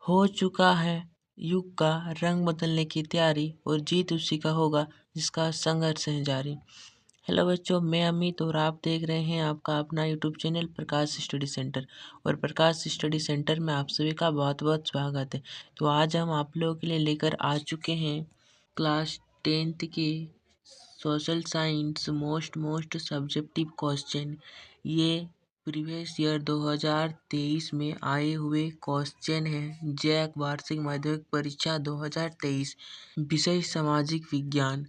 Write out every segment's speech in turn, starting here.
हो चुका है युग का रंग बदलने की तैयारी और जीत उसी का होगा जिसका संघर्ष है जारी। हेलो बच्चों, मैं अमित और आप देख रहे हैं आपका अपना यूट्यूब चैनल प्रकाश स्टडी सेंटर। और प्रकाश स्टडी सेंटर में आप सभी का बहुत बहुत स्वागत है। तो आज हम आप लोगों के लिए लेकर आ चुके हैं क्लास 10th के social science most subjective question. ये प्रीवियस ईयर 2023 में आए हुए क्वेश्चन हैं। जैक वार्षिक माध्यमिक परीक्षा 2023, विषय सामाजिक विज्ञान।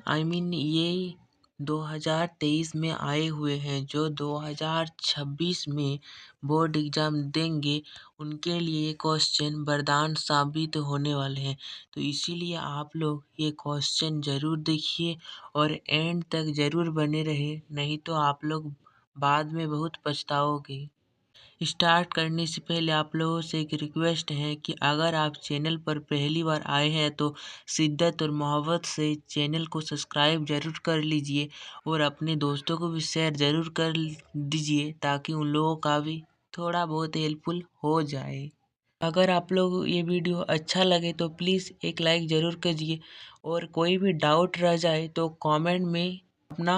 ये 2023 में आए हुए हैं। जो 2026 में बोर्ड एग्जाम देंगे उनके लिए ये क्वेश्चन वरदान साबित होने वाले हैं। तो इसीलिए आप लोग ये क्वेश्चन ज़रूर देखिए और एंड तक ज़रूर बने रहे, नहीं तो आप लोग बाद में बहुत पछताओगे। स्टार्ट करने से पहले आप लोगों से एक रिक्वेस्ट है कि अगर आप चैनल पर पहली बार आए हैं तो शिद्दत और मोहब्बत से चैनल को सब्सक्राइब ज़रूर कर लीजिए और अपने दोस्तों को भी शेयर ज़रूर कर दीजिए ताकि उन लोगों का भी थोड़ा बहुत हेल्पफुल हो जाए। अगर आप लोग ये वीडियो अच्छा लगे तो प्लीज़ एक लाइक ज़रूर कीजिए और कोई भी डाउट रह जाए तो कमेंट में अपना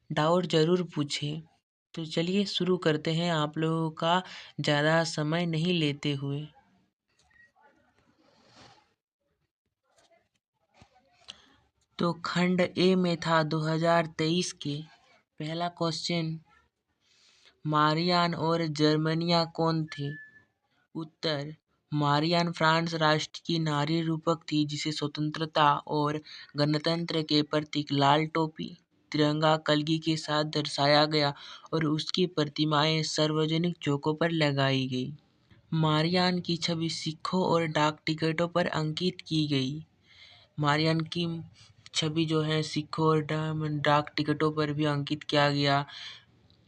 डाउट ज़रूर पूछें। तो चलिए शुरू करते हैं आप लोगों का ज़्यादा समय नहीं लेते हुए। तो खंड ए में था 2023 के पहला क्वेश्चन, मारियान और जर्मनिया कौन थे? उत्तर, मारियान फ्रांस राष्ट्र की नारी रूपक थी जिसे स्वतंत्रता और गणतंत्र के प्रतीक लाल टोपी, तिरंगा कलगी के साथ दर्शाया गया और उसकी प्रतिमाएं सार्वजनिक चौकों पर लगाई गई। मारियान की छवि सिक्कों और डाक टिकटों पर अंकित की गई। मारियान की छवि जो है सिक्कों और डाक टिकटों पर भी अंकित किया गया।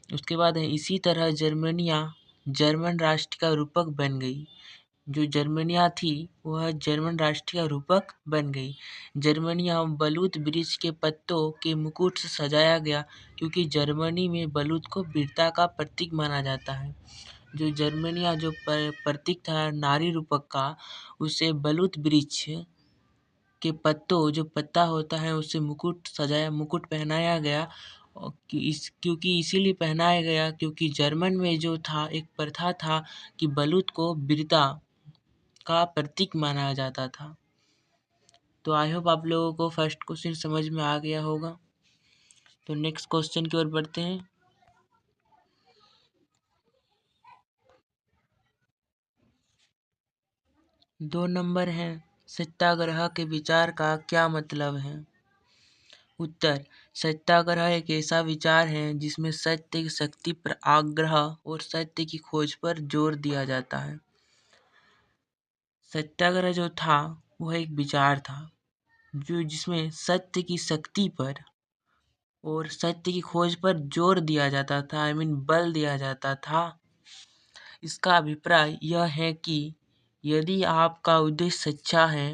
उसके बाद है इसी तरह जर्मनिया जर्मन राष्ट्र का रूपक बन गई। जो जर्मनिया थी वह जर्मन राष्ट्र का रूपक बन गई। जर्मनिया बलूत वृक्ष के पत्तों के मुकुट से सजाया गया क्योंकि जर्मनी में बलूत को वीरता का प्रतीक माना जाता है। जो जर्मनिया जो प्रतीक था नारी रूपक का, उसे बलूत वृक्ष के पत्तों जो पत्ता होता है उससे मुकुट पहनाया गया। क्योंकि इसीलिए पहनाया गया क्योंकि जर्मन में जो था एक प्रथा था कि बलूत को वीरता का प्रतीक माना जाता था। तो आई होप आप लोगों को फर्स्ट क्वेश्चन समझ में आ गया होगा। तो नेक्स्ट क्वेश्चन की ओर बढ़ते हैं। दो नंबर है, सत्याग्रह के विचार का क्या मतलब है? उत्तर, सत्याग्रह एक ऐसा विचार है जिसमें सत्य की शक्ति पर आग्रह और सत्य की खोज पर जोर दिया जाता है। सत्याग्रह जो था वह एक विचार था जो जिसमें सत्य की शक्ति पर और सत्य की खोज पर जोर दिया जाता था, बल दिया जाता था। इसका अभिप्राय यह है कि यदि आपका उद्देश्य सच्चा है,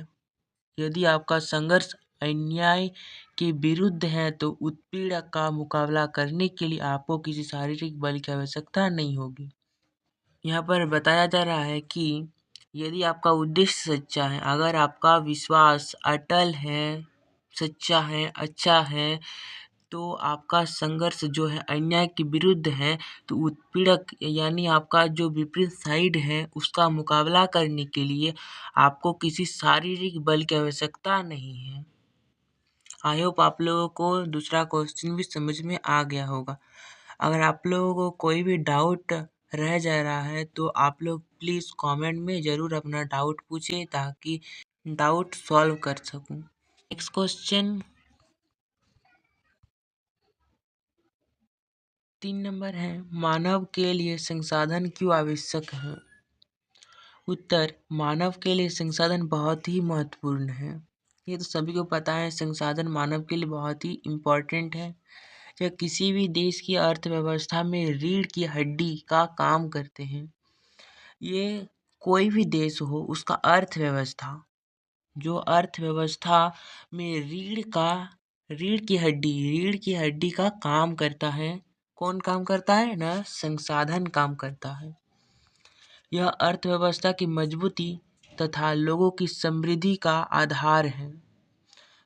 यदि आपका संघर्ष अन्याय के विरुद्ध है तो उत्पीड़क का मुकाबला करने के लिए आपको किसी शारीरिक बल की आवश्यकता नहीं होगी। यहाँ पर बताया जा रहा है कि यदि आपका उद्देश्य सच्चा है, अगर आपका विश्वास अटल है, सच्चा है, अच्छा है, तो आपका संघर्ष जो है अन्याय के विरुद्ध है, तो उत्पीड़क यानी आपका जो विपरीत साइड है उसका मुकाबला करने के लिए आपको किसी शारीरिक बल की आवश्यकता नहीं है। आई होप आप लोगों को दूसरा क्वेश्चन भी समझ में आ गया होगा। अगर आप लोगों को कोई भी डाउट रह जा रहा है तो आप लोग प्लीज़ कमेंट में ज़रूर अपना डाउट पूछें ताकि डाउट सॉल्व कर सकूं। नेक्स्ट क्वेश्चन 3 नंबर है, मानव के लिए संसाधन क्यों आवश्यक है? उत्तर, मानव के लिए संसाधन बहुत ही महत्वपूर्ण है। ये तो सभी को पता है, संसाधन मानव के लिए बहुत ही इम्पोर्टेंट है। यह किसी भी देश की अर्थव्यवस्था में रीढ़ की हड्डी का काम करते हैं। ये कोई भी देश हो उसका अर्थव्यवस्था, जो अर्थव्यवस्था में रीढ़ की हड्डी का काम करता है। कौन काम करता है ना? संसाधन काम करता है। यह अर्थव्यवस्था की मजबूती तथा लोगों की समृद्धि का आधार है।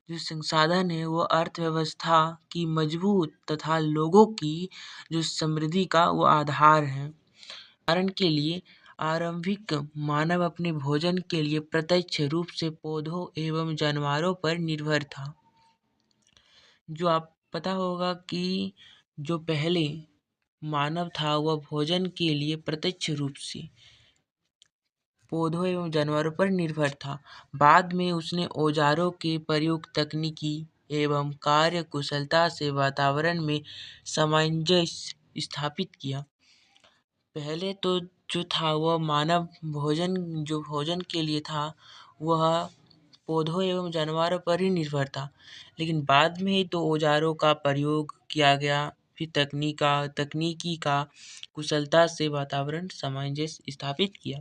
जो संसाधन है वो अर्थव्यवस्था की मजबूत तथा लोगों की जो समृद्धि का वो आधार है। उदाहरण के लिए आरंभिक मानव अपने भोजन के लिए प्रत्यक्ष रूप से पौधों एवं जानवरों पर निर्भर था। जो आप पता होगा कि जो पहले मानव था वह भोजन के लिए प्रत्यक्ष रूप से पौधों एवं जानवरों पर निर्भर था। बाद में उसने औजारों के प्रयोग, तकनीकी एवं कार्य कुशलता से वातावरण में सामंजस्य स्थापित किया। पहले तो जो था वह मानव भोजन के लिए था वह पौधों एवं जानवरों पर ही निर्भर था, लेकिन बाद में ही तो औजारों का प्रयोग किया गया, फिर तकनीकी का कुशलता से वातावरण सामंजस्य स्थापित किया।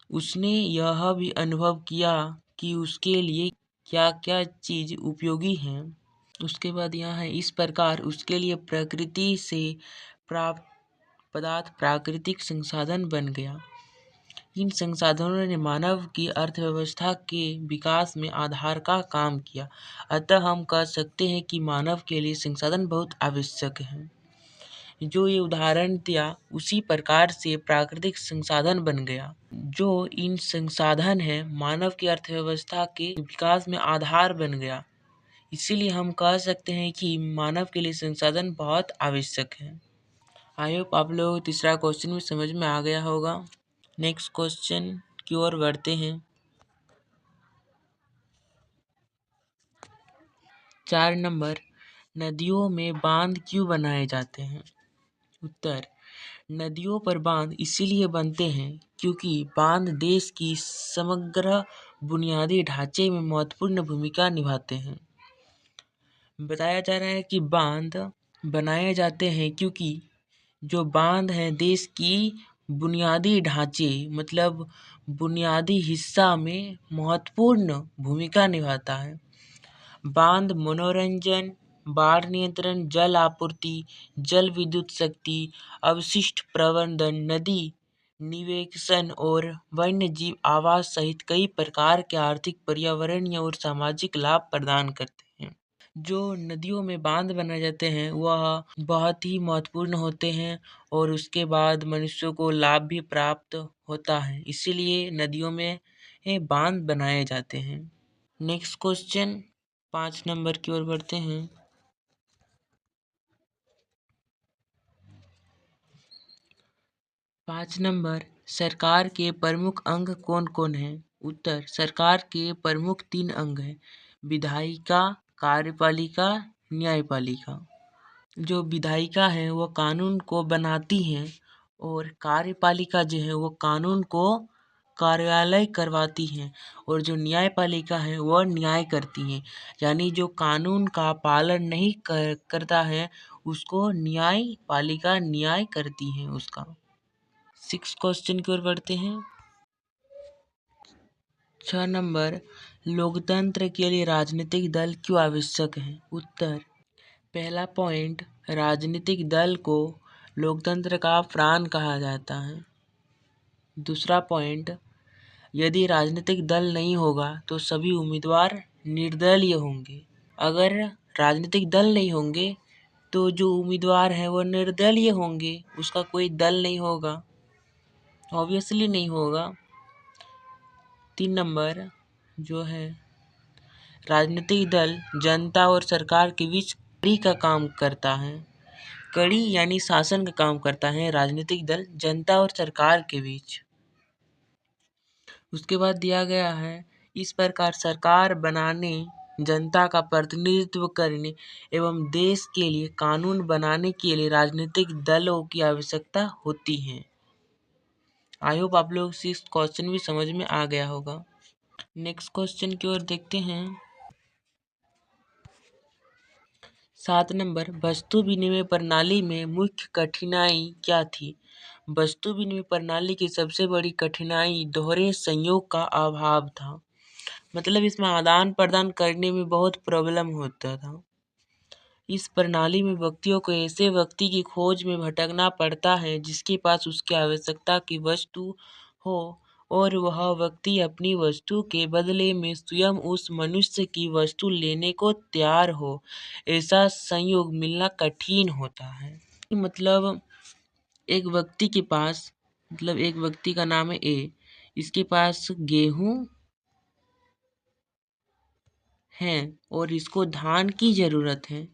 उसने यह भी अनुभव किया कि उसके लिए क्या क्या चीज उपयोगी हैं। उसके बाद यहाँ है, इस प्रकार उसके लिए प्रकृति से प्राप्त पदार्थ प्राकृतिक संसाधन बन गया। इन संसाधनों ने मानव की अर्थव्यवस्था के विकास में आधार का काम किया। अतः हम कह सकते हैं कि मानव के लिए संसाधन बहुत आवश्यक हैं। जो ये उदाहरण दिया उसी प्रकार से प्राकृतिक संसाधन बन गया। जो इन संसाधन है मानव की अर्थव्यवस्था के विकास में आधार बन गया। इसीलिए हम कह सकते हैं कि मानव के लिए संसाधन बहुत आवश्यक है। आई होप आप लोगों को तीसरा क्वेश्चन भी समझ में आ गया होगा। नेक्स्ट क्वेश्चन की ओर बढ़ते हैं। 4 नंबर, नदियों में बांध क्यों बनाए जाते हैं? उत्तर, नदियों पर बांध इसीलिए बनते हैं क्योंकि बांध देश की समग्र बुनियादी ढांचे में महत्वपूर्ण भूमिका निभाते हैं। बताया जा रहा है कि बांध बनाए जाते हैं क्योंकि जो बांध है देश की बुनियादी ढांचे मतलब बुनियादी हिस्सा में महत्वपूर्ण भूमिका निभाता है। बांध मनोरंजन, बाढ़ नियंत्रण, जल आपूर्ति, जल विद्युत शक्ति, अवशिष्ट प्रबंधन, नदी निवेशन और वन्य जीव आवास सहित कई प्रकार के आर्थिक, पर्यावरणीय और सामाजिक लाभ प्रदान करते हैं। जो नदियों में बांध बनाए जाते हैं वह बहुत ही महत्वपूर्ण होते हैं और उसके बाद मनुष्यों को लाभ भी प्राप्त होता है, इसीलिए नदियों में बांध बनाए जाते हैं। नेक्स्ट क्वेश्चन 5 नंबर की ओर बढ़ते हैं। 5 नंबर, सरकार के प्रमुख अंग कौन कौन हैं? उत्तर, सरकार के प्रमुख 3 अंग हैं, विधायिका, कार्यपालिका, न्यायपालिका। जो विधायिका है वो कानून को बनाती हैं और कार्यपालिका जो है वो कानून को कार्यालय करवाती हैं और जो न्यायपालिका है वह न्याय करती हैं। यानी जो कानून का पालन नहीं करता है उसको न्यायपालिका न्याय करती हैं उसका। 6 क्वेश्चन की ओर बढ़ते हैं। 6 नंबर, लोकतंत्र के लिए राजनीतिक दल क्यों आवश्यक है? उत्तर, पहला पॉइंट, राजनीतिक दल को लोकतंत्र का प्राण कहा जाता है। दूसरा पॉइंट, यदि राजनीतिक दल नहीं होगा तो सभी उम्मीदवार निर्दलीय होंगे। अगर राजनीतिक दल नहीं होंगे तो जो उम्मीदवार हैं वो निर्दलीय होंगे, उसका कोई दल नहीं होगा, ऑब्वियसली नहीं होगा। 3 नंबर जो है, राजनीतिक दल जनता और सरकार के बीच कड़ी का काम करता है। कड़ी यानी शासन का काम करता है राजनीतिक दल जनता और सरकार के बीच। उसके बाद दिया गया है, इस प्रकार सरकार बनाने, जनता का प्रतिनिधित्व करने एवं देश के लिए कानून बनाने के लिए राजनीतिक दलों की आवश्यकता होती है। आई होप आप लोग से इस क्वेश्चन भी समझ में आ गया होगा। नेक्स्ट क्वेश्चन की ओर देखते हैं। 7 नंबर, वस्तु विनिमय प्रणाली में मुख्य कठिनाई क्या थी? वस्तु विनिमय प्रणाली की सबसे बड़ी कठिनाई दोहरे संयोग का अभाव था। मतलब इसमें आदान प्रदान करने में बहुत प्रॉब्लम होता था। इस प्रणाली में व्यक्तियों को ऐसे व्यक्ति की खोज में भटकना पड़ता है जिसके पास उसकी आवश्यकता की वस्तु हो और वह व्यक्ति अपनी वस्तु के बदले में स्वयं उस मनुष्य की वस्तु लेने को तैयार हो। ऐसा संयोग मिलना कठिन होता है। मतलब एक व्यक्ति के पास, मतलब एक व्यक्ति का नाम है ए, इसके पास गेहूं है और इसको धान की जरूरत है।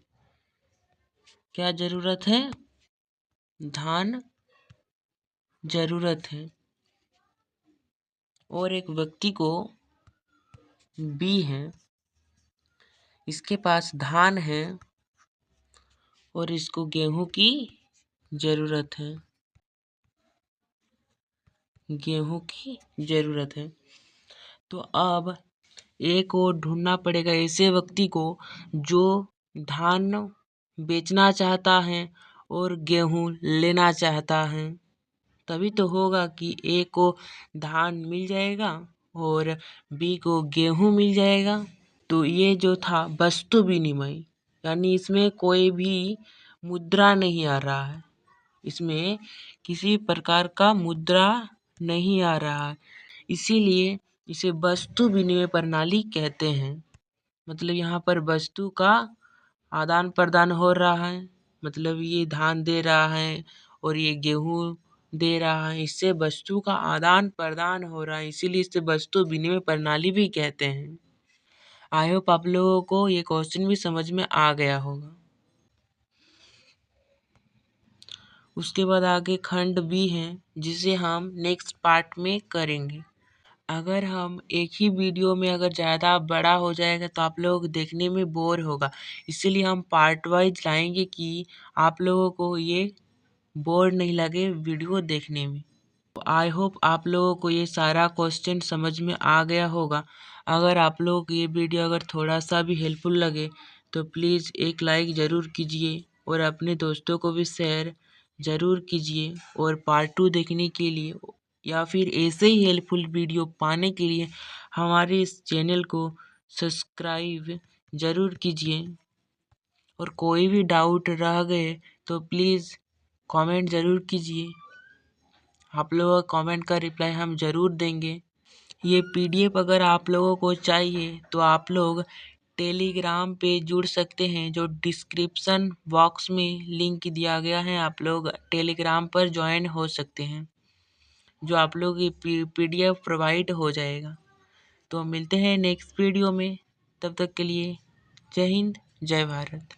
क्या जरूरत है? धान जरूरत है। और एक व्यक्ति को बी है, इसके पास धान है और इसको गेहूं की जरूरत है। गेहूं की जरूरत है। तो अब ए को ढूंढना पड़ेगा ऐसे व्यक्ति को जो धान बेचना चाहता है और गेहूं लेना चाहता है। तभी तो होगा कि ए को धान मिल जाएगा और बी को गेहूं मिल जाएगा। तो ये जो था वस्तु विनिमय, यानी इसमें कोई भी मुद्रा नहीं आ रहा है, इसमें किसी प्रकार का मुद्रा नहीं आ रहा है, इसीलिए इसे वस्तु विनिमय प्रणाली कहते हैं। मतलब यहाँ पर वस्तु का आदान प्रदान हो रहा है, मतलब ये धान दे रहा है और ये गेहूं दे रहा है, इससे वस्तु का आदान प्रदान हो रहा है, इसीलिए इसे वस्तु विनिमय प्रणाली भी कहते हैं। आई होप आप लोगों को ये क्वेश्चन भी समझ में आ गया होगा। उसके बाद आगे खंड बी है जिसे हम नेक्स्ट पार्ट में करेंगे। अगर हम एक ही वीडियो में अगर ज़्यादा बड़ा हो जाएगा तो आप लोग देखने में बोर होगा, इसीलिए हम पार्ट वाइज लाएंगे कि आप लोगों को ये बोर नहीं लगे वीडियो देखने में। आई होप आप लोगों को ये सारा क्वेश्चन समझ में आ गया होगा। अगर आप लोगों को ये वीडियो अगर थोड़ा सा भी हेल्पफुल लगे तो प्लीज़ एक लाइक ज़रूर कीजिए और अपने दोस्तों को भी शेयर ज़रूर कीजिए। और पार्ट 2 देखने के लिए या फिर ऐसे ही हेल्पफुल वीडियो पाने के लिए हमारे इस चैनल को सब्सक्राइब ज़रूर कीजिए। और कोई भी डाउट रह गए तो प्लीज़ कमेंट ज़रूर कीजिए, आप लोगों का कमेंट का रिप्लाई हम ज़रूर देंगे। ये पीडीएफ अगर आप लोगों को चाहिए तो आप लोग टेलीग्राम पे जुड़ सकते हैं, जो डिस्क्रिप्शन बॉक्स में लिंक दिया गया है, आप लोग टेलीग्राम पर ज्वाइन हो सकते हैं, जो आप लोग ये पीडीएफ प्रोवाइड हो जाएगा। तो मिलते हैं नेक्स्ट वीडियो में, तब तक के लिए जय हिंद जय भारत।